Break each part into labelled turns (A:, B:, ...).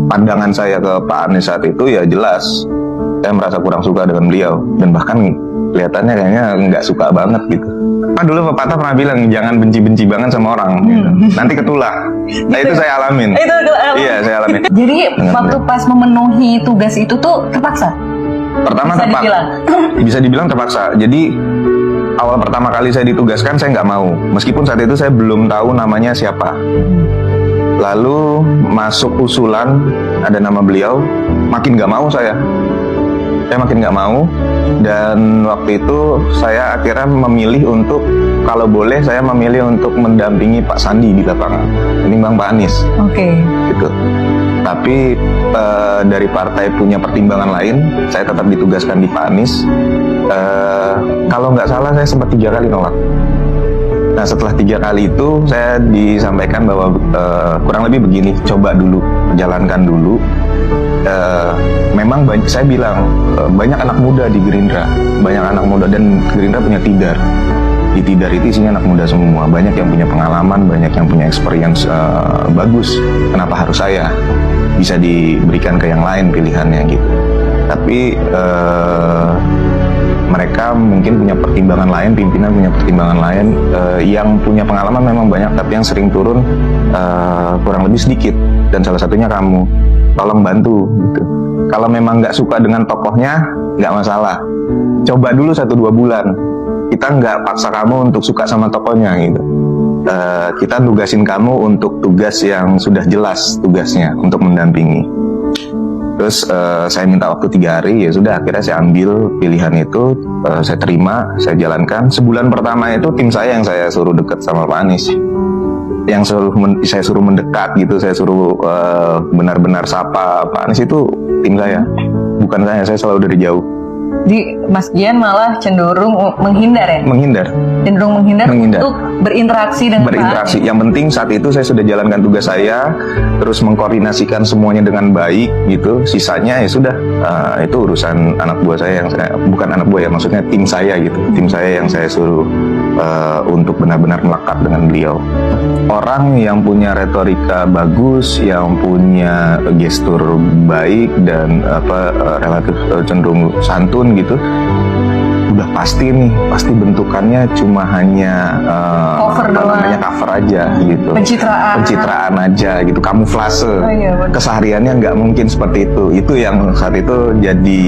A: pandangan saya ke Pak Anies saat itu ya jelas saya merasa kurang suka dengan beliau, dan bahkan kelihatannya kayaknya nggak suka banget gitu. Kan dulu pepatah pernah bilang jangan benci-benci banget sama orang, gitu. Nanti ketulak. Nah itu saya alamin. Iya saya alamin.
B: Jadi waktu pas memenuhi tugas itu tuh terpaksa?
A: Pertama terpaksa. Bisa dibilang terpaksa. Jadi awal pertama kali saya ditugaskan saya nggak mau, meskipun saat itu saya belum tahu namanya siapa. Lalu masuk usulan ada nama beliau, makin nggak mau saya makin nggak mau, dan waktu itu saya akhirnya memilih untuk, kalau boleh saya memilih untuk mendampingi Pak Sandi di lapangan ketimbang Pak Anies.
B: Oke.
A: Gitu. Tapi dari partai punya pertimbangan lain, saya tetap ditugaskan di Pak Anies. Kalau nggak salah saya sempat 3 kali nolak. Nah setelah 3 kali itu saya disampaikan bahwa kurang lebih begini, coba dulu, jalankan dulu. Memang saya bilang banyak anak muda di Gerindra, banyak anak muda, dan Gerindra punya tidar. Di tidar itu isinya anak muda semua, banyak yang punya pengalaman, banyak yang punya experience bagus. Kenapa harus saya? Bisa diberikan ke yang lain pilihannya gitu. Tapi mereka mungkin punya pertimbangan lain, pimpinan punya pertimbangan lain. Yang punya pengalaman memang banyak, tapi yang sering turun kurang lebih sedikit. Dan salah satunya kamu, tolong bantu gitu. Kalau memang nggak suka dengan tokohnya, nggak masalah. Coba dulu 1-2 bulan. Kita nggak paksa kamu untuk suka sama tokohnya gitu. Kita nugasin kamu untuk tugas yang sudah jelas tugasnya, untuk mendampingi. Terus saya minta waktu 3 hari, ya sudah akhirnya saya ambil pilihan itu, saya terima, saya jalankan. Sebulan pertama itu tim saya yang saya suruh dekat sama Pak Anies, yang saya suruh mendekat gitu, saya suruh benar-benar sapa Pak Anies, itu tim saya, bukan saya selalu dari jauh.
B: Di Mas Gian malah cenderung menghindar ya? Cenderung menghindar untuk berinteraksi dengan Pak Anies.
A: Yang penting saat itu saya sudah jalankan tugas saya, terus mengkoordinasikan semuanya dengan baik gitu. Sisanya ya sudah, itu urusan anak buah saya yang bukan anak buah ya, maksudnya tim saya gitu. Tim saya yang saya suruh untuk benar-benar melekat dengan beliau. Orang yang punya retorika bagus, yang punya gestur baik dan relatif cenderung santun gitu, udah pasti bentukannya cuma hanya cover aja gitu, pencitraan aja gitu, kamuflase. Kesehariannya nggak mungkin seperti itu yang saat itu jadi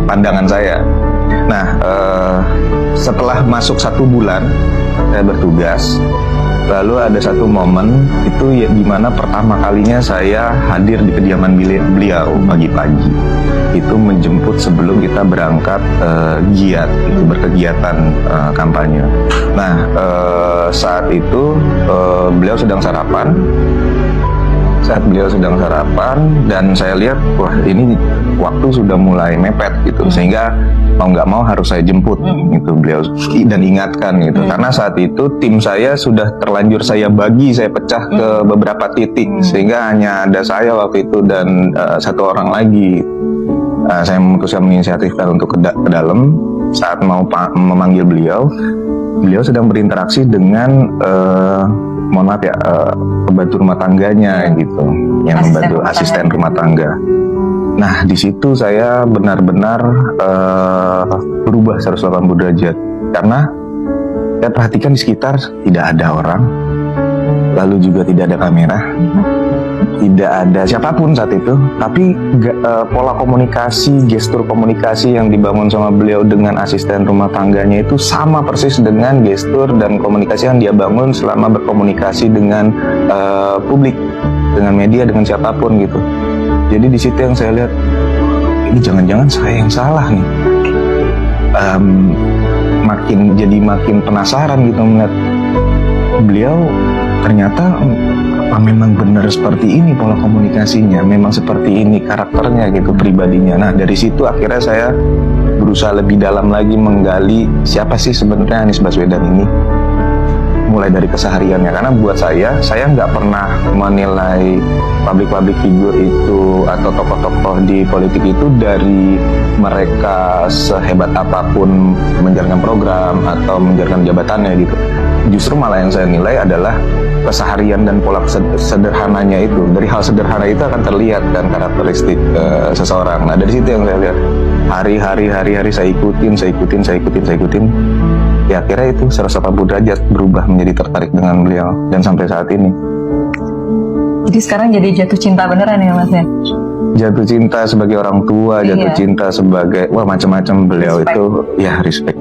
A: pandangan saya. Nah setelah masuk 1 bulan saya bertugas, lalu ada satu momen itu ya, dimana pertama kalinya saya hadir di kediaman beliau pagi-pagi. Itu menjemput sebelum kita berangkat giat, itu berkegiatan kampanye. Nah saat itu beliau sedang sarapan. Saat beliau sedang sarapan dan saya lihat, wah ini waktu sudah mulai mepet gitu, sehingga mau nggak mau harus saya jemput gitu beliau dan ingatkan gitu, karena saat itu tim saya sudah terlanjur saya pecah ke beberapa titik, sehingga hanya ada saya waktu itu dan 1 orang lagi. Saya memutuskan menginisiatifkan untuk ke dalam. Saat mau memanggil beliau sedang berinteraksi dengan mohon maaf ya, pembantu rumah tangganya gitu, yang membantu asisten rumah tangga. Nah di situ saya benar-benar berubah 180 derajat, karena saya perhatikan di sekitar tidak ada orang, lalu juga tidak ada kamera, tidak ada siapapun saat itu, tapi pola komunikasi, gestur komunikasi yang dibangun sama beliau dengan asisten rumah tangganya itu sama persis dengan gestur dan komunikasi yang dia bangun selama berkomunikasi dengan publik, dengan media, dengan siapapun gitu. Jadi di situ yang saya lihat, ini jangan-jangan saya yang salah nih. Makin penasaran gitu melihat beliau, ternyata memang benar seperti ini pola komunikasinya, memang seperti ini karakternya gitu, pribadinya. Nah dari situ akhirnya saya berusaha lebih dalam lagi menggali siapa sih sebenarnya Anies Baswedan ini, mulai dari kesehariannya. Karena buat saya nggak pernah menilai public figure itu atau tokoh-tokoh di politik itu dari mereka sehebat apapun menjalankan program atau menjalankan jabatannya gitu. Justru malah yang saya nilai adalah keseharian dan pola sederhananya itu. Dari hal sederhana itu akan terlihat kan karakteristik seseorang. Nah dari situ yang saya lihat, hari-hari saya ikutin. Ya akhirnya itu 180 derajat berubah menjadi tertarik dengan beliau dan sampai saat ini.
B: Jadi sekarang jadi jatuh cinta beneran ya Mas ya?
A: Jatuh cinta sebagai orang tua, jatuh cinta sebagai macam-macam beliau respect. Itu ya respect.